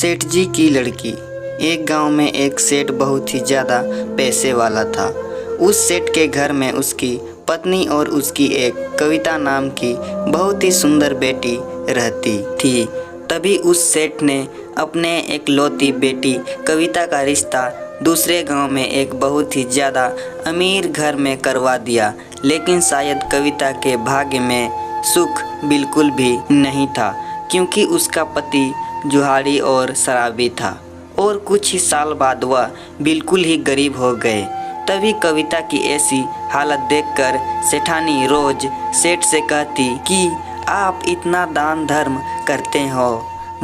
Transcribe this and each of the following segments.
सेठ जी की लड़की। एक गांव में एक सेठ बहुत ही ज़्यादा पैसे वाला था। उस सेठ के घर में उसकी पत्नी और उसकी एक कविता नाम की बहुत ही सुंदर बेटी रहती थी। तभी उस सेठ ने अपने एकलौती बेटी कविता का रिश्ता दूसरे गांव में एक बहुत ही ज़्यादा अमीर घर में करवा दिया। लेकिन शायद कविता के भाग्य में सुख बिल्कुल भी नहीं था, क्योंकि उसका पति जुहाड़ी और शराबी था और कुछ ही साल बाद वह बिल्कुल ही गरीब हो गए। तभी कविता की ऐसी हालत देखकर सेठानी रोज सेठ से कहती कि आप इतना दान धर्म करते हो,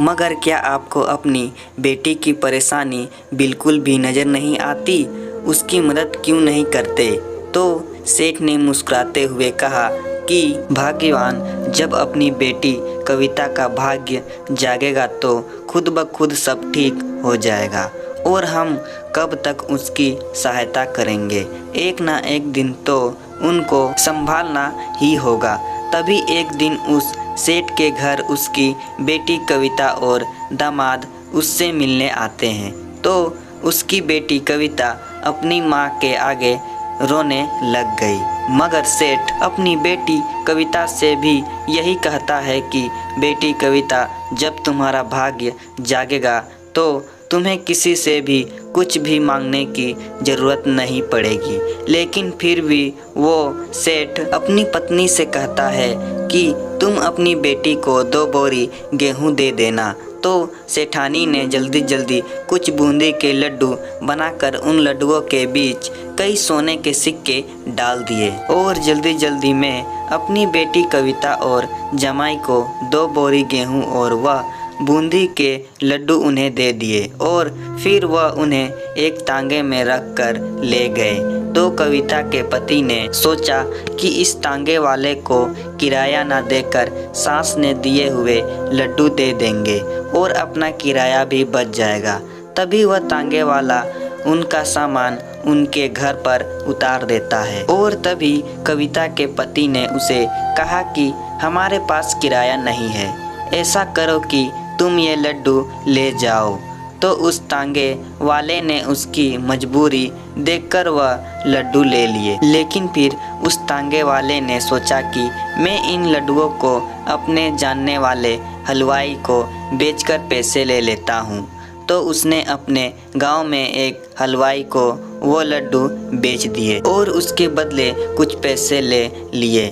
मगर क्या आपको अपनी बेटी की परेशानी बिल्कुल भी नज़र नहीं आती? उसकी मदद क्यों नहीं करते? तो सेठ ने मुस्कुराते हुए कहा कि भाग्यवान जब अपनी बेटी कविता का भाग्य जागेगा तो खुद ब खुद सब ठीक हो जाएगा और हम कब तक उसकी सहायता करेंगे। एक ना एक दिन तो उनको संभालना ही होगा। तभी एक दिन उस सेठ के घर उसकी बेटी कविता और दामाद उससे मिलने आते हैं। तो उसकी बेटी कविता अपनी माँ के आगे रोने लग गई, मगर सेठ अपनी बेटी कविता से भी यही कहता है कि बेटी कविता, जब तुम्हारा भाग्य जागेगा तो तुम्हें किसी से भी कुछ भी मांगने की ज़रूरत नहीं पड़ेगी। लेकिन फिर भी वो सेठ अपनी पत्नी से कहता है कि तुम अपनी बेटी को 2 बोरी गेहूँ दे देना। तो सेठानी ने जल्दी जल्दी कुछ बूंदी के लड्डू बनाकर उन लड्डुओं के बीच कई सोने के सिक्के डाल दिए और जल्दी जल्दी में अपनी बेटी कविता और जमाई को 2 बोरी गेहूं और वह बूंदी के लड्डू उन्हें दे दिए और फिर वह उन्हें एक तांगे में रख कर ले गए। तो कविता के पति ने सोचा कि इस तांगे वाले को किराया ना देकर सास ने दिए हुए लड्डू दे देंगे और अपना किराया भी बच जाएगा। तभी वह तांगे वाला उनका सामान उनके घर पर उतार देता है और तभी कविता के पति ने उसे कहा कि हमारे पास किराया नहीं है, ऐसा करो कि तुम ये लड्डू ले जाओ। तो उस तांगे वाले ने उसकी मजबूरी देखकर वह लड्डू ले लिए। लेकिन फिर उस तांगे वाले ने सोचा कि मैं इन लड्डुओं को अपने जानने वाले हलवाई को बेचकर पैसे ले लेता हूँ। तो उसने अपने गांव में एक हलवाई को वो लड्डू बेच दिए और उसके बदले कुछ पैसे ले लिए।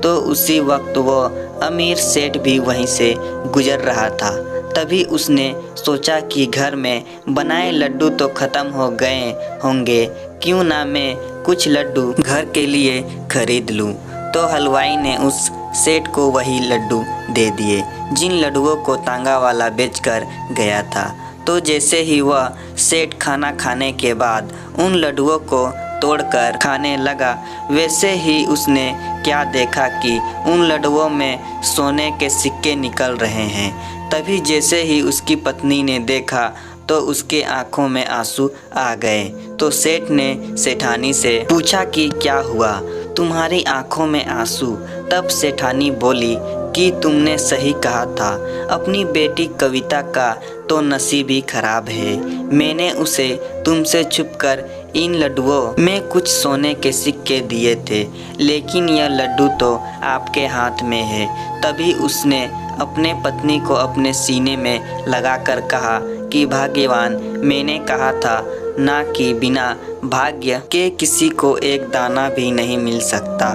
तो उसी वक्त वो अमीर सेठ भी वहीं से गुजर रहा था। तभी उसने सोचा कि घर में बनाए लड्डू तो ख़त्म हो गए होंगे, क्यों ना मैं कुछ लड्डू घर के लिए खरीद लूं। तो हलवाई ने उस सेठ को वही लड्डू दे दिए जिन लड्डुओं को तांगा वाला बेचकर गया था। तो जैसे ही वह सेठ खाना खाने के बाद उन लड्डुओं को तोड़कर खाने लगा, वैसे ही उसने क्या देखा कि उन लड्डुओं में सोने के सिक्के निकल रहे हैं। तभी जैसे ही उसकी पत्नी ने देखा तो उसके आंखों में आंसू आ गए। तो सेठ ने सेठानी से पूछा कि क्या हुआ, तुम्हारी आंखों में आंसू? तब सेठानी बोली कि तुमने सही कहा था, अपनी बेटी कविता का तो नसीब ही खराब है। मैंने उसे तुमसे छुपकर इन लड्डुओं में कुछ सोने के सिक्के दिए थे, लेकिन यह लड्डू तो आपके हाथ में है। तभी उसने अपने पत्नी को अपने सीने में लगाकर कहा कि भाग्यवान, मैंने कहा था ना कि बिना भाग्य के किसी को एक दाना भी नहीं मिल सकता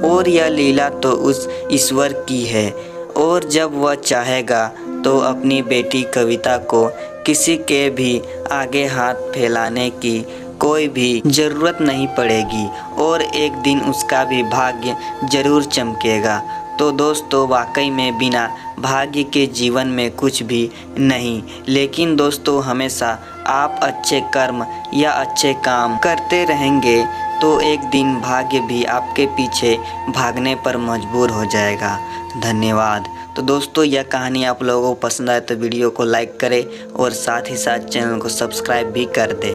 और यह लीला तो उस ईश्वर की है और जब वह चाहेगा तो अपनी बेटी कविता को किसी के भी आगे हाथ फैलाने की कोई भी ज़रूरत नहीं पड़ेगी और एक दिन उसका भी भाग्य जरूर चमकेगा। तो दोस्तों, वाकई में बिना भाग्य के जीवन में कुछ भी नहीं। लेकिन दोस्तों, हमेशा आप अच्छे कर्म या अच्छे काम करते रहेंगे तो एक दिन भाग्य भी आपके पीछे भागने पर मजबूर हो जाएगा। धन्यवाद। तो दोस्तों, यह कहानी आप लोगों को पसंद आए तो वीडियो को लाइक करें और साथ ही साथ चैनल को सब्सक्राइब भी कर दें।